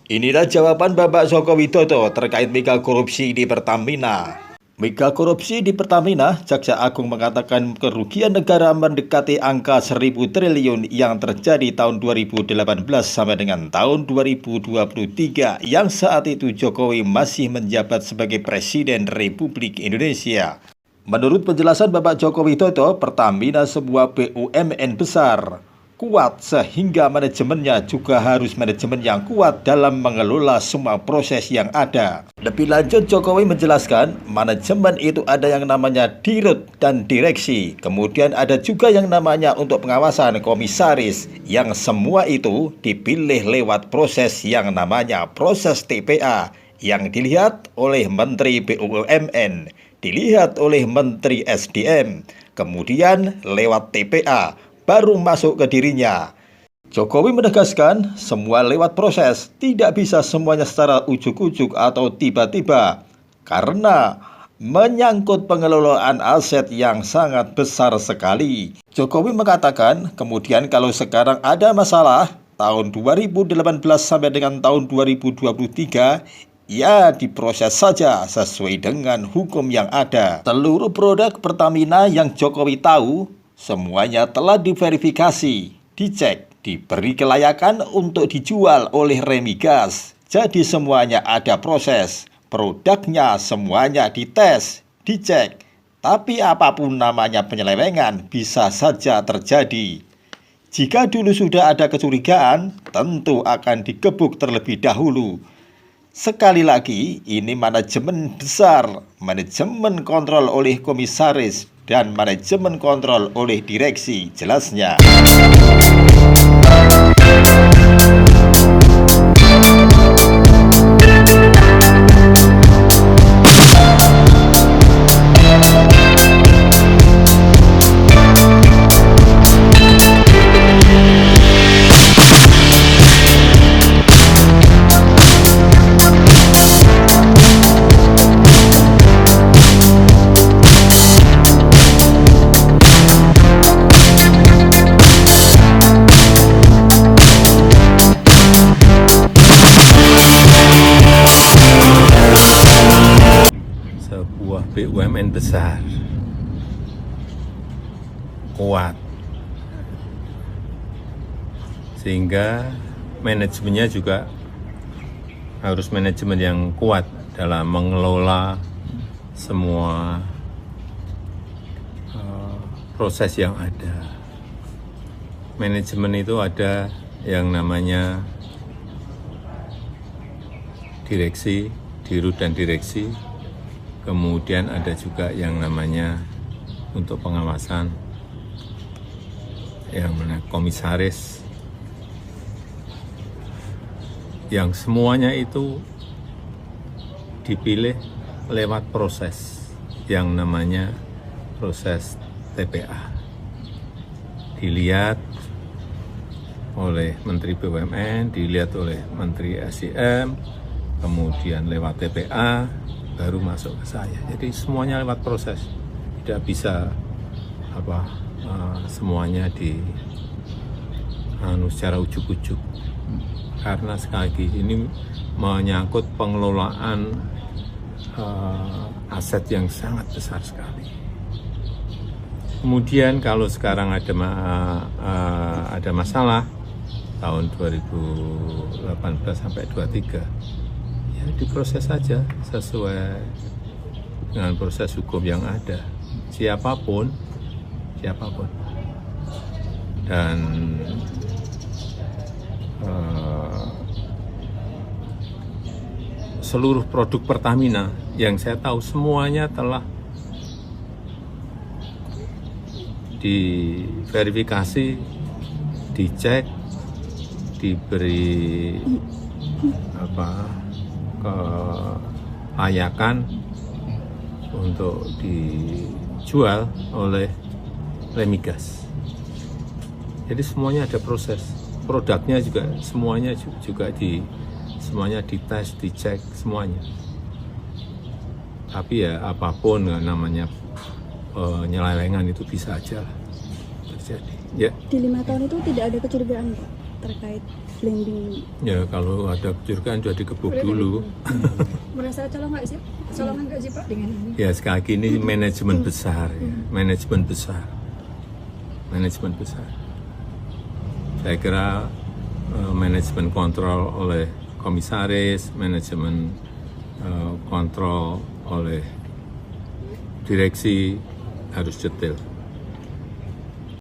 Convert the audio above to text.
Inilah jawaban Bapak Joko Widodo terkait mega korupsi di Pertamina. Mega korupsi di Pertamina, Jaksa Agung mengatakan kerugian negara mendekati angka 1.000 triliun yang terjadi tahun 2018 sampai dengan tahun 2023 yang saat itu Jokowi masih menjabat sebagai Presiden Republik Indonesia. Menurut penjelasan Bapak Joko Widodo, Pertamina sebuah BUMN besar, kuat sehingga manajemennya juga harus manajemen yang kuat dalam mengelola semua proses yang ada. Lebih lanjut, Jokowi menjelaskan manajemen itu ada yang namanya dirut dan direksi, kemudian ada juga yang namanya untuk pengawasan komisaris, yang semua itu dipilih lewat proses yang namanya proses TPA yang dilihat oleh Menteri BUMN, dilihat oleh Menteri SDM, kemudian lewat TPA baru masuk ke dirinya. Jokowi menegaskan semua lewat proses, tidak bisa semuanya secara ujuk-ujuk atau tiba-tiba, karena menyangkut pengelolaan aset yang sangat besar sekali. Jokowi mengatakan, kemudian kalau sekarang ada masalah, tahun 2018 sampai dengan tahun 2023, ya diproses saja sesuai dengan hukum yang ada. Seluruh produk Pertamina yang Jokowi tahu, semuanya telah diverifikasi, dicek, diberi kelayakan untuk dijual oleh Remigas. Jadi semuanya ada proses, produknya semuanya dites, dicek. Tapi apapun namanya penyelewengan bisa saja terjadi. Jika dulu sudah ada kecurigaan, tentu akan digebuk terlebih dahulu. Sekali lagi, ini manajemen besar, manajemen kontrol oleh komisaris, dan manajemen kontrol oleh direksi, jelasnya. Sebuah BUMN besar, kuat, sehingga manajemennya juga harus manajemen yang kuat dalam mengelola semua proses yang ada. Manajemen itu ada yang namanya direksi, dirut dan direksi. Kemudian ada juga yang namanya untuk pengawasan, yang mana komisaris, yang semuanya itu dipilih lewat proses yang namanya proses TPA. Dilihat oleh Menteri BUMN, dilihat oleh Menteri SDM, kemudian lewat TPA, baru masuk ke saya. Jadi semuanya lewat proses, tidak bisa semuanya secara ujuk-ujuk, karena sekali lagi ini menyangkut pengelolaan aset yang sangat besar sekali. Kemudian kalau sekarang ada masalah tahun 2018 sampai 23, ya diproses saja sesuai dengan proses hukum yang ada, siapapun. Dan seluruh produk Pertamina yang saya tahu semuanya telah diverifikasi, dicek, diberi kelayakan untuk dijual oleh Remigas. Jadi semuanya ada proses, produknya juga semuanya dites, dicek semuanya. Tapi ya apapun namanya penyelewengan itu bisa aja terjadi. Ya. Di 5 tahun itu tidak ada kecurigaan Pak terkait blending. Ya kalau ada kecurigaan sudah dikebuk dulu. Merasa colongan nggak sih Pak dengan ini? Ya sekali lagi ini manajemen besar, ya. Manajemen besar. Saya kira manajemen kontrol oleh komisaris, manajemen kontrol oleh direksi harus detail.